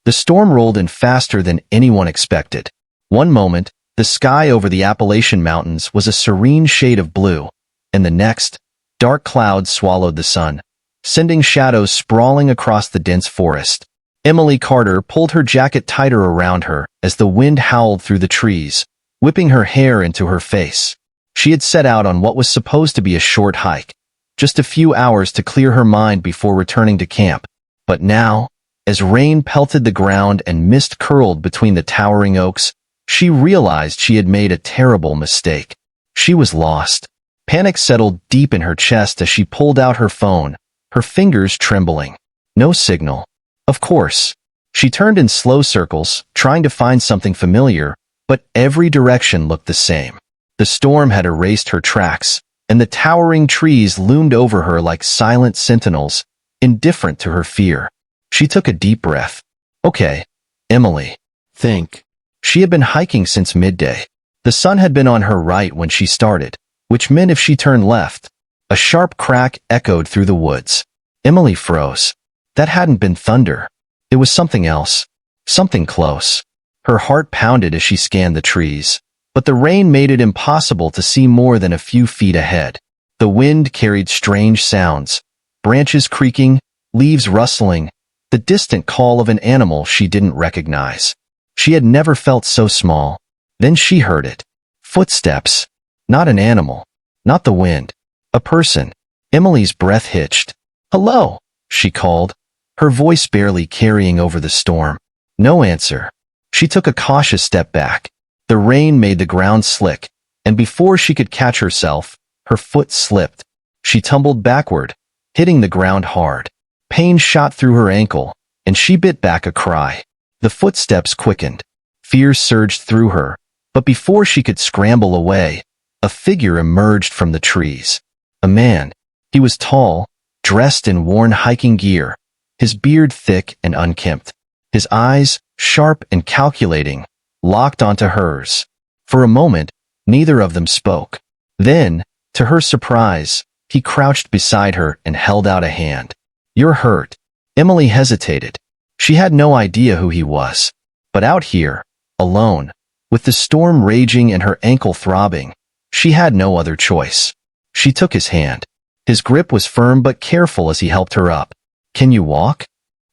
The storm rolled in faster than anyone expected. One moment, the sky over the Appalachian Mountains was a serene shade of blue, and the next, dark clouds swallowed the sun, sending shadows sprawling across the dense forest. Emily Carter pulled her jacket tighter around her as the wind howled through the trees, whipping her hair into her face. She had set out on what was supposed to be a short hike, just a few hours to clear her mind before returning to camp. But now, as rain pelted the ground and mist curled between the towering oaks, she realized she had made a terrible mistake. She was lost. Panic settled deep in her chest as she pulled out her phone, her fingers trembling. No signal. Of course. She turned in slow circles, trying to find something familiar, but every direction looked the same. The storm had erased her tracks, and the towering trees loomed over her like silent sentinels, indifferent to her fear. She took a deep breath. Okay, Emily. Think. She had been hiking since midday. The sun had been on her right when she started, which meant if she turned left, a sharp crack echoed through the woods. Emily froze. That hadn't been thunder. It was something else. Something close. Her heart pounded as she scanned the trees, but the rain made it impossible to see more than a few feet ahead. The wind carried strange sounds, branches creaking, leaves rustling, the distant call of an animal she didn't recognize. She had never felt so small. Then she heard it. Footsteps. Not an animal. Not the wind. A person. Emily's breath hitched. "Hello," she called, her voice barely carrying over the storm. No answer. She took a cautious step back. The rain made the ground slick, and before she could catch herself, her foot slipped. She tumbled backward, hitting the ground hard. Pain shot through her ankle, and she bit back a cry. The footsteps quickened. Fear surged through her, but before she could scramble away, a figure emerged from the trees. A man. He was tall, dressed in worn hiking gear, his beard thick and unkempt. His eyes, sharp and calculating, locked onto hers. For a moment, neither of them spoke. Then, to her surprise, he crouched beside her and held out a hand. "You're hurt." Emily hesitated. She had no idea who he was. But out here, alone, with the storm raging and her ankle throbbing, she had no other choice. She took his hand. His grip was firm but careful as he helped her up. "Can you walk?"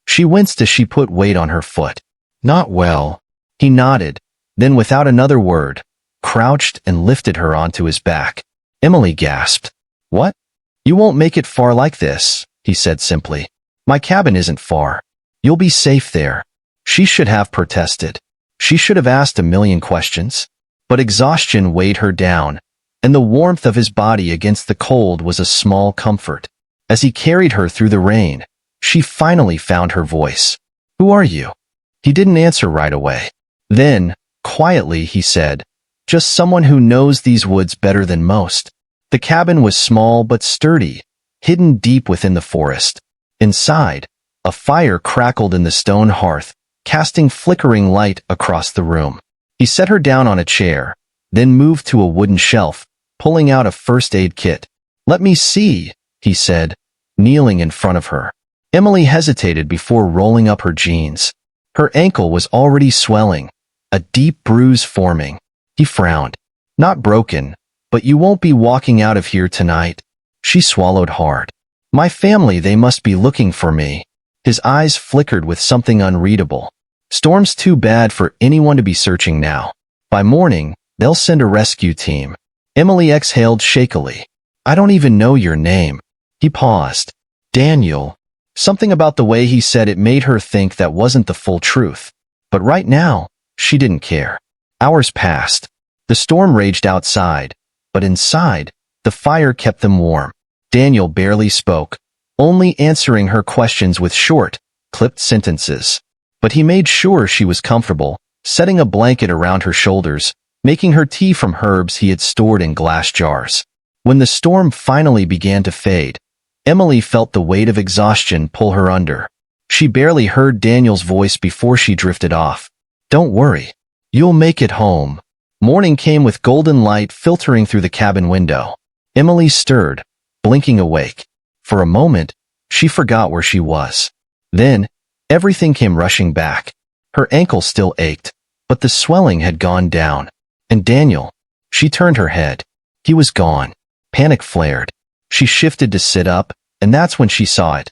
She winced as she put weight on her foot. "Not well." He nodded, then without another word, crouched and lifted her onto his back. Emily gasped. "What? You won't make it far like this," he said simply. "My cabin isn't far. You'll be safe there." She should have protested. She should have asked a million questions. But exhaustion weighed her down, and the warmth of his body against the cold was a small comfort. As he carried her through the rain, she finally found her voice. "Who are you?" He didn't answer right away. Then, quietly, he said, "Just someone who knows these woods better than most." The cabin was small but sturdy, hidden deep within the forest. Inside, a fire crackled in the stone hearth, casting flickering light across the room. He set her down on a chair, then moved to a wooden shelf, pulling out a first aid kit. "Let me see," he said, kneeling in front of her. Emily hesitated before rolling up her jeans. Her ankle was already swelling, a deep bruise forming. He frowned. "Not broken, but you won't be walking out of here tonight." She swallowed hard. "My family, they must be looking for me." His eyes flickered with something unreadable. "Storm's too bad for anyone to be searching now. By morning, they'll send a rescue team." Emily exhaled shakily. "I don't even know your name." He paused. "Daniel." Something about the way he said it made her think that wasn't the full truth. But right now, she didn't care. Hours passed. The storm raged outside, but inside, the fire kept them warm. Daniel barely spoke, only answering her questions with short, clipped sentences. But he made sure she was comfortable, setting a blanket around her shoulders, making her tea from herbs he had stored in glass jars. When the storm finally began to fade, Emily felt the weight of exhaustion pull her under. She barely heard Daniel's voice before she drifted off. "Don't worry. You'll make it home." Morning came with golden light filtering through the cabin window. Emily stirred, blinking awake. For a moment, she forgot where she was. Then, everything came rushing back. Her ankle still ached, but the swelling had gone down. And Daniel. She turned her head. He was gone. Panic flared. She shifted to sit up, and that's when she saw it.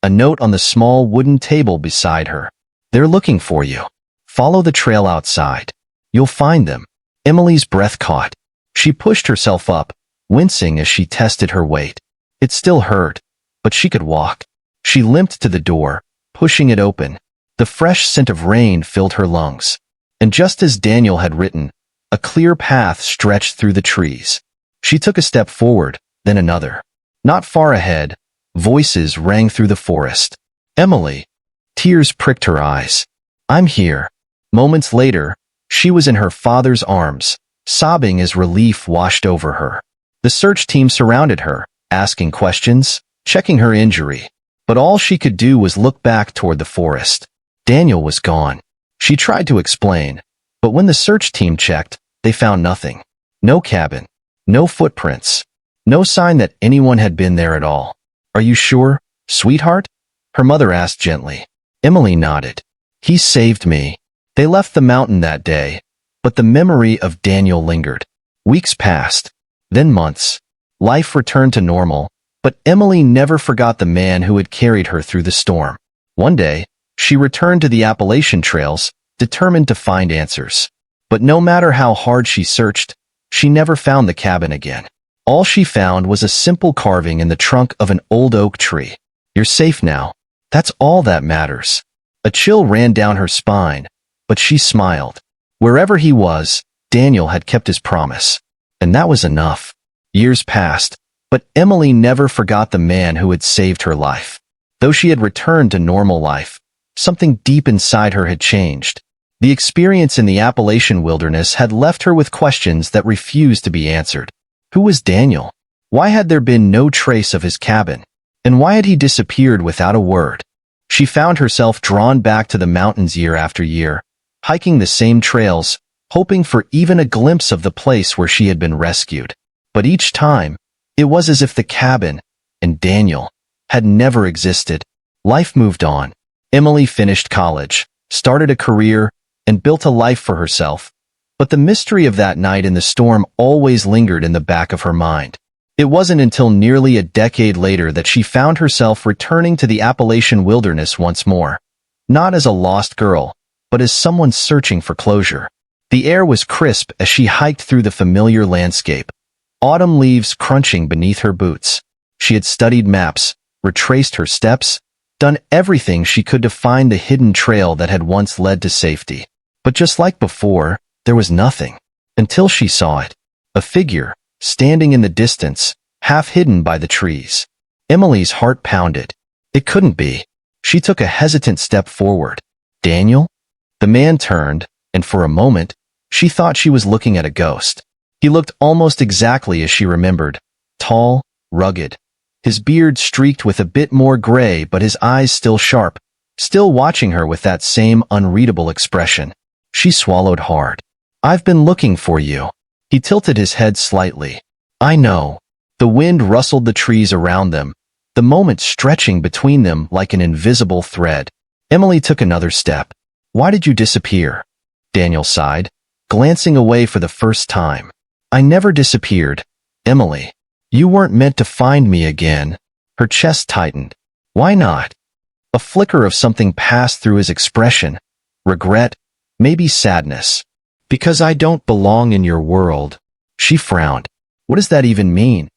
A note on the small wooden table beside her. "They're looking for you. Follow the trail outside. You'll find them." Emily's breath caught. She pushed herself up, wincing as she tested her weight. It still hurt, but she could walk. She limped to the door, pushing it open. The fresh scent of rain filled her lungs. And just as Daniel had written, a clear path stretched through the trees. She took a step forward, then another. Not far ahead, voices rang through the forest. "Emily." Tears pricked her eyes. "I'm here." Moments later, she was in her father's arms, sobbing as relief washed over her. The search team surrounded her, asking questions, checking her injury. But all she could do was look back toward the forest. Daniel was gone. She tried to explain, but when the search team checked, they found nothing. No cabin. No footprints. No sign that anyone had been there at all. "Are you sure, sweetheart?" her mother asked gently. Emily nodded. "He saved me." They left the mountain that day, but the memory of Daniel lingered. Weeks passed, then months. Life returned to normal, but Emily never forgot the man who had carried her through the storm. One day, she returned to the Appalachian trails, determined to find answers. But no matter how hard she searched, she never found the cabin again. All she found was a simple carving in the trunk of an old oak tree. "You're safe now. That's all that matters." A chill ran down her spine, but she smiled. Wherever he was, Daniel had kept his promise. And that was enough. Years passed, but Emily never forgot the man who had saved her life. Though she had returned to normal life, something deep inside her had changed. The experience in the Appalachian wilderness had left her with questions that refused to be answered. Who was Daniel? Why had there been no trace of his cabin? And why had he disappeared without a word? She found herself drawn back to the mountains year after year, hiking the same trails, hoping for even a glimpse of the place where she had been rescued. But each time, it was as if the cabin, and Daniel, had never existed. Life moved on. Emily finished college, started a career, and built a life for herself. But the mystery of that night in the storm always lingered in the back of her mind. It wasn't until nearly a decade later that she found herself returning to the Appalachian wilderness once more. Not as a lost girl, but as someone searching for closure. The air was crisp as she hiked through the familiar landscape, autumn leaves crunching beneath her boots. She had studied maps, retraced her steps, done everything she could to find the hidden trail that had once led to safety. But just like before, there was nothing. Until she saw it. A figure, standing in the distance, half hidden by the trees. Emily's heart pounded. It couldn't be. She took a hesitant step forward. Daniel? The man turned, and for a moment, she thought she was looking at a ghost. He looked almost exactly as she remembered. Tall, rugged. His beard streaked with a bit more gray, but his eyes still sharp, still watching her with that same unreadable expression. She swallowed hard. "I've been looking for you." He tilted his head slightly. "I know." The wind rustled the trees around them, the moment stretching between them like an invisible thread. Emily took another step. "Why did you disappear?" Daniel sighed, glancing away for the first time. "I never disappeared, Emily. You weren't meant to find me again." Her chest tightened. "Why not?" A flicker of something passed through his expression. Regret, maybe sadness. "Because I don't belong in your world." She frowned. "What does that even mean?"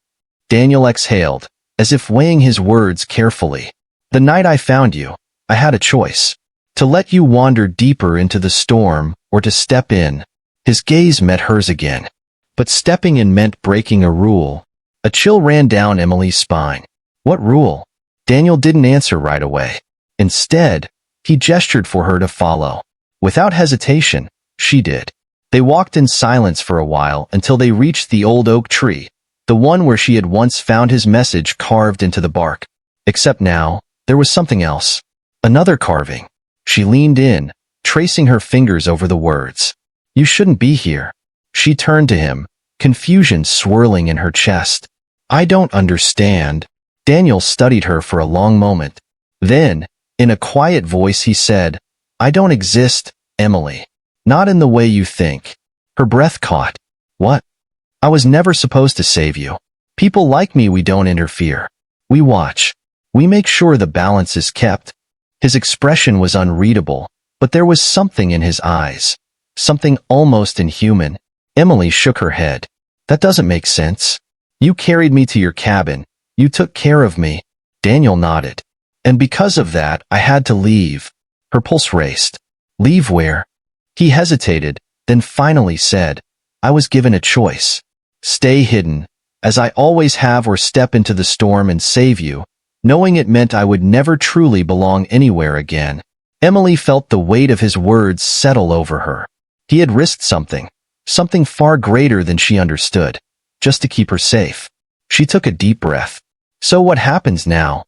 Daniel exhaled, as if weighing his words carefully. "The night I found you, I had a choice. To let you wander deeper into the storm, or to step in." His gaze met hers again. But stepping in meant breaking a rule. A chill ran down Emily's spine. What rule? Daniel didn't answer right away. Instead, he gestured for her to follow. Without hesitation, she did. They walked in silence for a while until they reached the old oak tree, the one where she had once found his message carved into the bark. Except now, there was something else. Another carving. She leaned in, tracing her fingers over the words. "You shouldn't be here." She turned to him, confusion swirling in her chest. "I don't understand." Daniel studied her for a long moment. Then, in a quiet voice he said, I don't exist, Emily. Not in the way you think. Her breath caught. What? I was never supposed to save you. People like me, we don't interfere. We watch. We make sure the balance is kept. His expression was unreadable, but there was something in his eyes. Something almost inhuman. Emily shook her head. That doesn't make sense. You carried me to your cabin. You took care of me. Daniel nodded. And because of that, I had to leave. Her pulse raced. Leave where? He hesitated, then finally said, I was given a choice. Stay hidden, as I always have, or step into the storm and save you, knowing it meant I would never truly belong anywhere again. Emily felt the weight of his words settle over her. He had risked something far greater than she understood, just to keep her safe. She took a deep breath. So what happens now?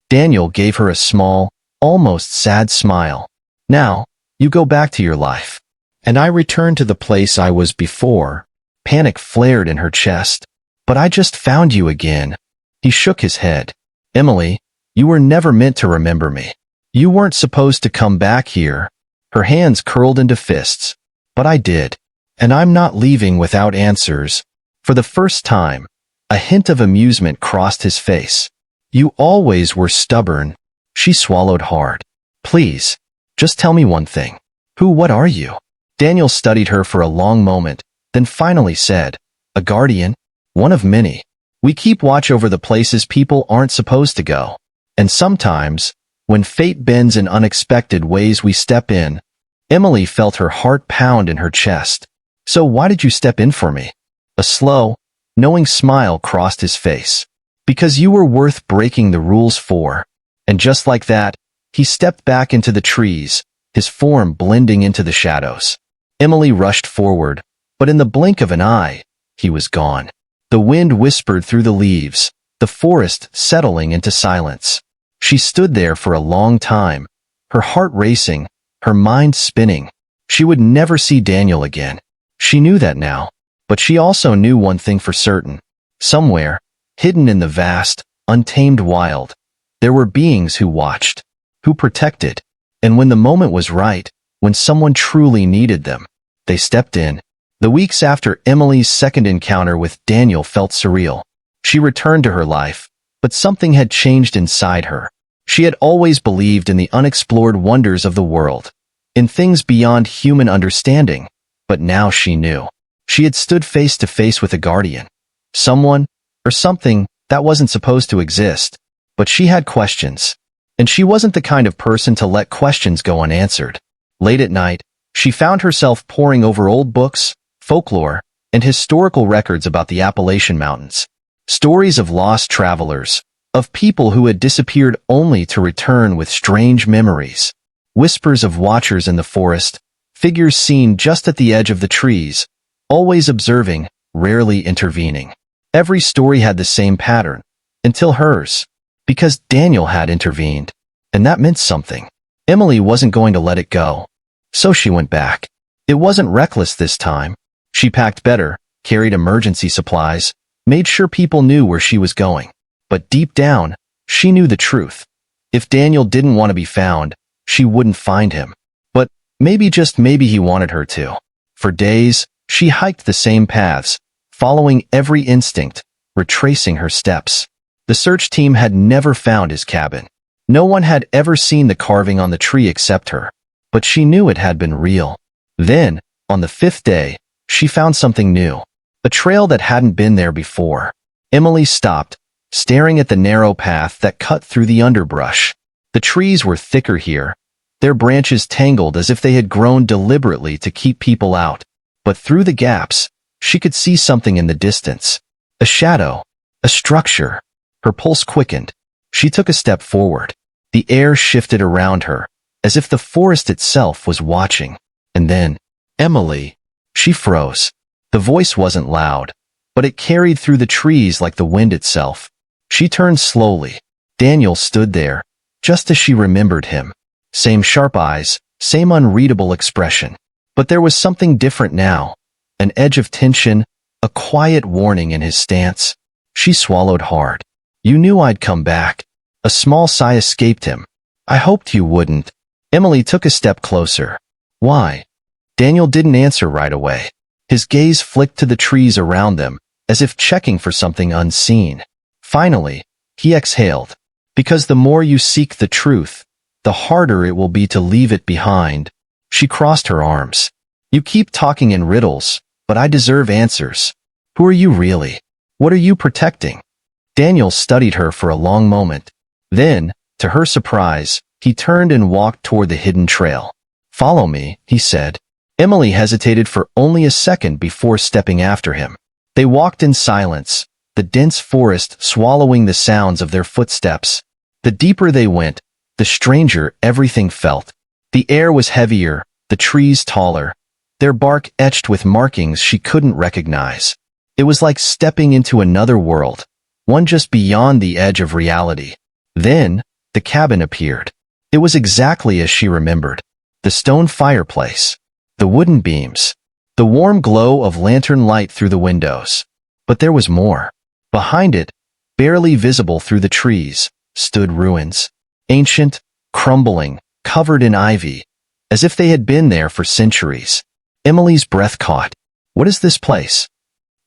Daniel gave her a small, almost sad smile. Now, you go back to your life. And I return to the place I was before. Panic flared in her chest. But I just found you again. He shook his head. Emily, you were never meant to remember me. You weren't supposed to come back here. Her hands curled into fists. But I did. And I'm not leaving without answers. For the first time, a hint of amusement crossed his face. You always were stubborn. She swallowed hard. Please, just tell me one thing. What are you? Daniel studied her for a long moment, then finally said, a guardian? One of many. We keep watch over the places people aren't supposed to go. And sometimes, when fate bends in unexpected ways, we step in. Emily felt her heart pound in her chest. So why did you step in for me? A slow, knowing smile crossed his face. Because you were worth breaking the rules for. And just like that, he stepped back into the trees, his form blending into the shadows. Emily rushed forward, but in the blink of an eye, he was gone. The wind whispered through the leaves, the forest settling into silence. She stood there for a long time, her heart racing, her mind spinning. She would never see Daniel again. She knew that now, but she also knew one thing for certain. Somewhere, hidden in the vast, untamed wild, there were beings who watched, who protected, and when the moment was right, when someone truly needed them, they stepped in. The weeks after Emily's second encounter with Daniel felt surreal. She returned to her life, but something had changed inside her. She had always believed in the unexplored wonders of the world, in things beyond human understanding, but now she knew. She had stood face to face with a guardian. Someone, or something, that wasn't supposed to exist. But she had questions. And she wasn't the kind of person to let questions go unanswered. Late at night, she found herself poring over old books, folklore, and historical records about the Appalachian Mountains. Stories of lost travelers, of people who had disappeared only to return with strange memories. Whispers of watchers in the forest, figures seen just at the edge of the trees, always observing, rarely intervening. Every story had the same pattern, until hers. Because Daniel had intervened, and that meant something. Emily wasn't going to let it go. So she went back. It wasn't reckless this time. She packed better, carried emergency supplies, made sure people knew where she was going. But deep down, she knew the truth. If Daniel didn't want to be found, she wouldn't find him. But maybe, just maybe, he wanted her to. For days, she hiked the same paths, following every instinct, retracing her steps. The search team had never found his cabin. No one had ever seen the carving on the tree except her. But she knew it had been real. Then, on the fifth day, she found something new. A trail that hadn't been there before. Emily stopped, staring at the narrow path that cut through the underbrush. The trees were thicker here, their branches tangled as if they had grown deliberately to keep people out. But through the gaps, she could see something in the distance. A shadow, a structure. Her pulse quickened. She took a step forward. The air shifted around her, as if the forest itself was watching. And then, Emily. She froze. The voice wasn't loud, but it carried through the trees like the wind itself. She turned slowly. Daniel stood there, just as she remembered him. Same sharp eyes, same unreadable expression. But there was something different now. An edge of tension, a quiet warning in his stance. She swallowed hard. You knew I'd come back. A small sigh escaped him. I hoped you wouldn't. Emily took a step closer. Why? Daniel didn't answer right away. His gaze flicked to the trees around them, as if checking for something unseen. Finally, he exhaled. Because the more you seek the truth, the harder it will be to leave it behind. She crossed her arms. You keep talking in riddles, but I deserve answers. Who are you really? What are you protecting? Daniel studied her for a long moment. Then, to her surprise, he turned and walked toward the hidden trail. Follow me, he said. Emily hesitated for only a second before stepping after him. They walked in silence, the dense forest swallowing the sounds of their footsteps. The deeper they went, the stranger everything felt. The air was heavier, the trees taller, their bark etched with markings she couldn't recognize. It was like stepping into another world, one just beyond the edge of reality. Then, the cabin appeared. It was exactly as she remembered. The stone fireplace, the wooden beams, the warm glow of lantern light through the windows. But there was more. Behind it, barely visible through the trees, stood ruins. Ancient, crumbling, covered in ivy, as if they had been there for centuries. Emily's breath caught. What is this place?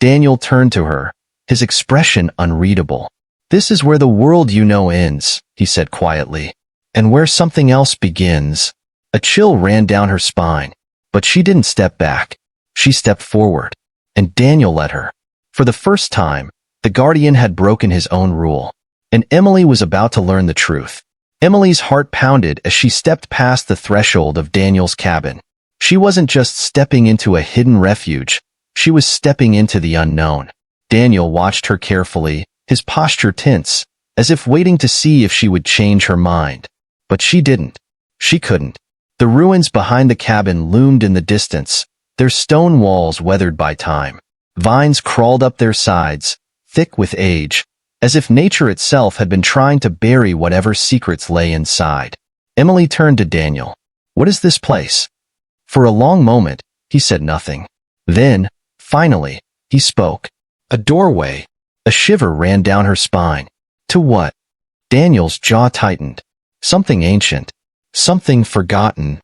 Daniel turned to her, his expression unreadable. This is where the world you know ends, he said quietly, and where something else begins. A chill ran down her spine, but she didn't step back. She stepped forward, and Daniel let her. For the first time, the guardian had broken his own rule, and Emily was about to learn the truth. Emily's heart pounded as she stepped past the threshold of Daniel's cabin. She wasn't just stepping into a hidden refuge, she was stepping into the unknown. Daniel watched her carefully, his posture tense, as if waiting to see if she would change her mind. But she didn't. She couldn't. The ruins behind the cabin loomed in the distance, their stone walls weathered by time. Vines crawled up their sides, thick with age, as if nature itself had been trying to bury whatever secrets lay inside. Emily turned to Daniel. What is this place? For a long moment, he said nothing. Then, finally, he spoke. A doorway. A shiver ran down her spine. To what? Daniel's jaw tightened. Something ancient. Something forgotten.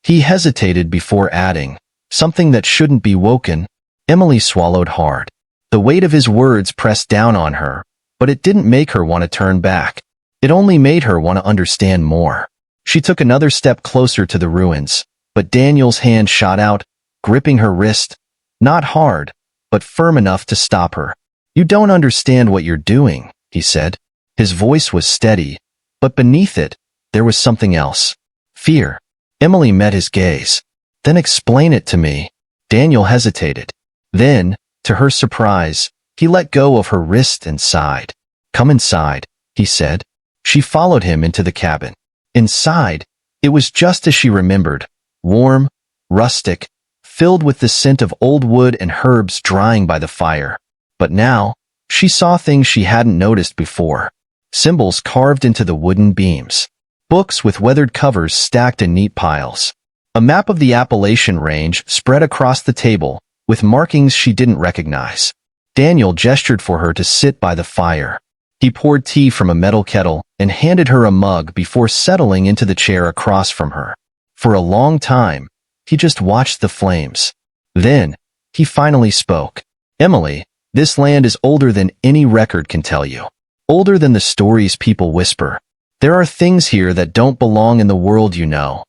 He hesitated before adding, something that shouldn't be woken. Emily swallowed hard. The weight of his words pressed down on her, but it didn't make her want to turn back. It only made her want to understand more. She took another step closer to the ruins, but Daniel's hand shot out, gripping her wrist. Not hard, but firm enough to stop her. You don't understand what you're doing, he said. His voice was steady, but beneath it, there was something else. Fear. Emily met his gaze. Then explain it to me. Daniel hesitated. Then, to her surprise, he let go of her wrist and sighed. Come inside, he said. She followed him into the cabin. Inside, it was just as she remembered. Warm, rustic, filled with the scent of old wood and herbs drying by the fire. But now, she saw things she hadn't noticed before. Symbols carved into the wooden beams. Books with weathered covers stacked in neat piles. A map of the Appalachian range spread across the table, with markings she didn't recognize. Daniel gestured for her to sit by the fire. He poured tea from a metal kettle and handed her a mug before settling into the chair across from her. For a long time, he just watched the flames. Then, he finally spoke. Emily, this land is older than any record can tell you. Older than the stories people whisper. There are things here that don't belong in the world you know.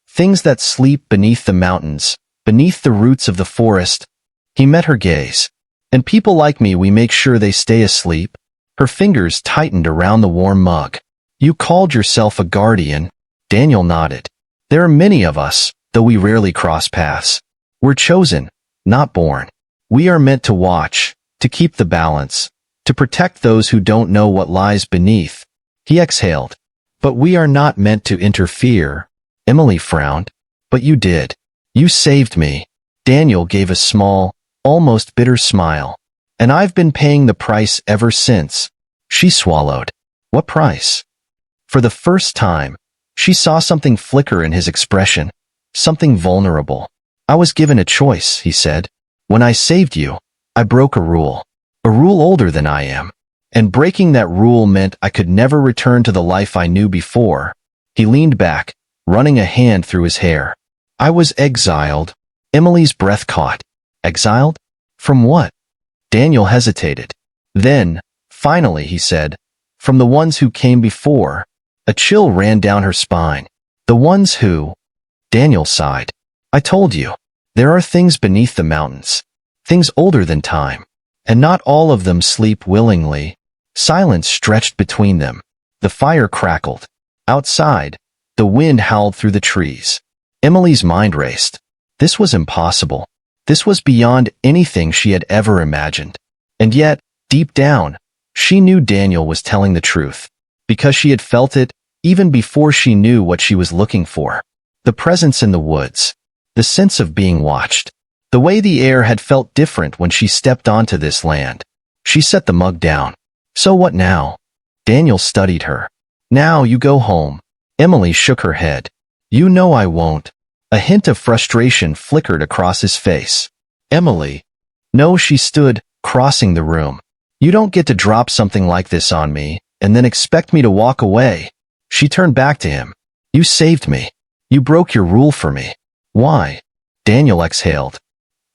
Things that sleep beneath the mountains, beneath the roots of the forest. He met her gaze. And people like me, we make sure they stay asleep. Her fingers tightened around the warm mug. You called yourself a guardian. Daniel nodded. There are many of us, though we rarely cross paths. We're chosen, not born. We are meant to watch, to keep the balance, to protect those who don't know what lies beneath. He exhaled. But we are not meant to interfere. Emily frowned. But you did. You saved me. Daniel gave a small, almost bitter smile. And I've been paying the price ever since. She swallowed. What price? For the first time, she saw something flicker in his expression. Something vulnerable. I was given a choice, he said. When I saved you, I broke a rule. A rule older than I am. And breaking that rule meant I could never return to the life I knew before. He leaned back, running a hand through his hair. I was exiled. Emily's breath caught. Exiled? From what? Daniel hesitated. Then, finally, he said, from the ones who came before. A chill ran down her spine. The ones who... Daniel sighed. I told you. There are things beneath the mountains. Things older than time. And not all of them sleep willingly. Silence stretched between them. The fire crackled. Outside, the wind howled through the trees. Emily's mind raced. This was impossible. This was beyond anything she had ever imagined. And yet, deep down, she knew Daniel was telling the truth. Because she had felt it, even before she knew what she was looking for. The presence in the woods. The sense of being watched. The way the air had felt different when she stepped onto this land. She set the mug down. So what now? Daniel studied her. Now you go home. Emily shook her head. You know I won't. A hint of frustration flickered across his face. Emily. No, she stood, crossing the room. You don't get to drop something like this on me, and then expect me to walk away. She turned back to him. You saved me. You broke your rule for me. Why? Daniel exhaled.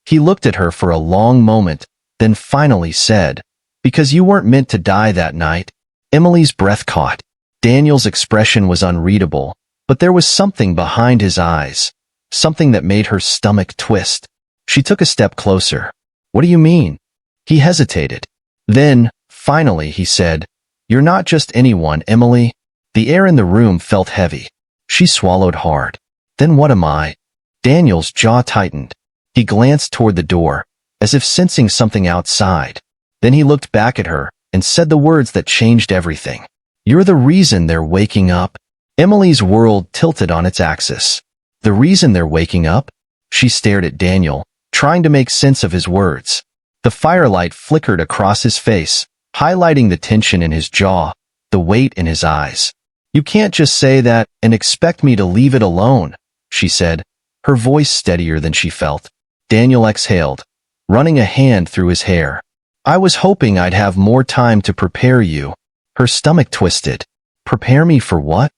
He looked at her for a long moment, then finally said, because you weren't meant to die that night. Emily's breath caught. Daniel's expression was unreadable, but there was something behind his eyes, something that made her stomach twist. She took a step closer. What do you mean? He hesitated. Then, finally, he said, you're not just anyone, Emily. The air in the room felt heavy. She swallowed hard. Then what am I? Daniel's jaw tightened. He glanced toward the door, as if sensing something outside. Then he looked back at her and said the words that changed everything. You're the reason they're waking up. Emily's world tilted on its axis. The reason they're waking up? She stared at Daniel, trying to make sense of his words. The firelight flickered across his face, highlighting the tension in his jaw, the weight in his eyes. You can't just say that and expect me to leave it alone, she said, her voice steadier than she felt. Daniel exhaled, running a hand through his hair. I was hoping I'd have more time to prepare you. Her stomach twisted. Prepare me for what?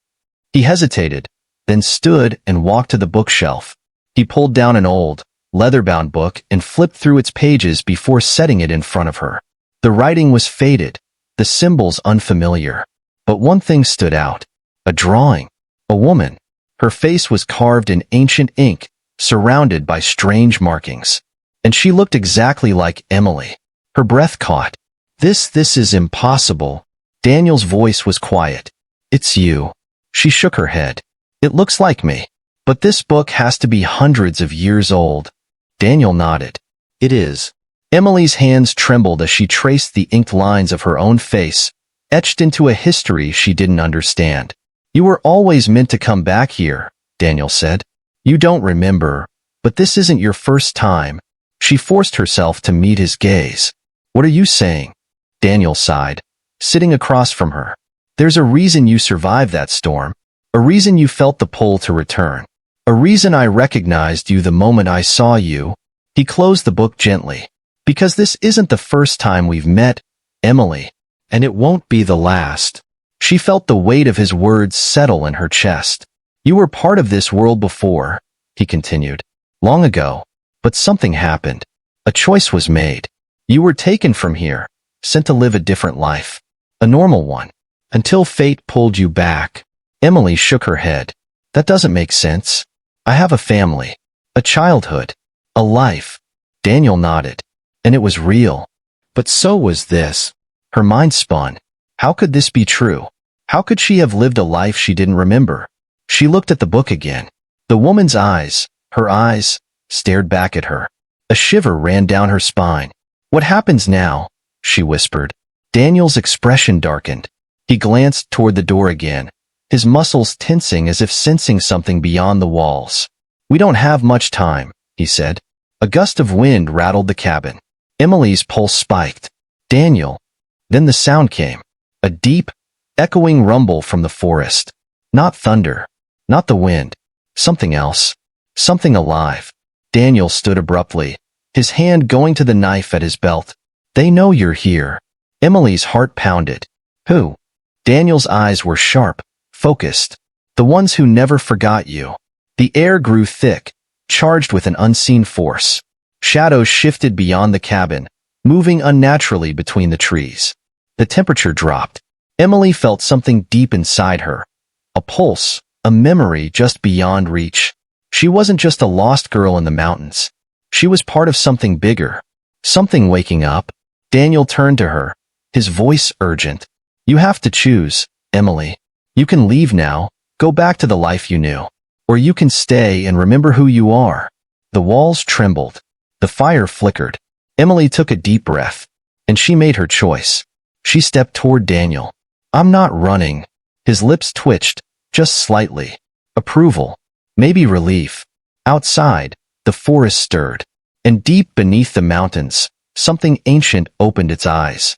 He hesitated, then stood and walked to the bookshelf. He pulled down an old, leather-bound book and flipped through its pages before setting it in front of her. The writing was faded, the symbols unfamiliar. But one thing stood out. A drawing. A woman. Her face was carved in ancient ink, surrounded by strange markings. And she looked exactly like Emily. Her breath caught. This is impossible. Daniel's voice was quiet. It's you. She shook her head. It looks like me. But this book has to be hundreds of years old. Daniel nodded. It is. Emily's hands trembled as she traced the inked lines of her own face, etched into a history she didn't understand. You were always meant to come back here, Daniel said. You don't remember, but this isn't your first time. She forced herself to meet his gaze. What are you saying? Daniel sighed, sitting across from her. There's a reason you survived that storm. A reason you felt the pull to return. A reason I recognized you the moment I saw you. He closed the book gently. Because this isn't the first time we've met, Emily. And it won't be the last. She felt the weight of his words settle in her chest. You were part of this world before, he continued. Long ago. But something happened. A choice was made. You were taken from here, sent to live a different life. A normal one. Until fate pulled you back. Emily shook her head. That doesn't make sense. I have a family. A childhood. A life. Daniel nodded. And it was real. But so was this. Her mind spun. How could this be true? How could she have lived a life she didn't remember? She looked at the book again. The woman's eyes, her eyes, stared back at her. A shiver ran down her spine. What happens now? She whispered. Daniel's expression darkened. He glanced toward the door again, his muscles tensing as if sensing something beyond the walls. We don't have much time, he said. A gust of wind rattled the cabin. Emily's pulse spiked. Daniel. Then the sound came. A deep, echoing rumble from the forest. Not thunder. Not the wind. Something else. Something alive. Daniel stood abruptly, his hand going to the knife at his belt. They know you're here. Emily's heart pounded. Who? Daniel's eyes were sharp, focused. The ones who never forgot you. The air grew thick, charged with an unseen force. Shadows shifted beyond the cabin, moving unnaturally between the trees. The temperature dropped. Emily felt something deep inside her. A pulse, a memory just beyond reach. She wasn't just a lost girl in the mountains. She was part of something bigger. Something waking up. Daniel turned to her, his voice urgent. You have to choose, Emily. You can leave now, go back to the life you knew. Or you can stay and remember who you are. The walls trembled. The fire flickered. Emily took a deep breath, and she made her choice. She stepped toward Daniel. I'm not running. His lips twitched, just slightly. Approval. Maybe relief. Outside, the forest stirred. And deep beneath the mountains, something ancient opened its eyes.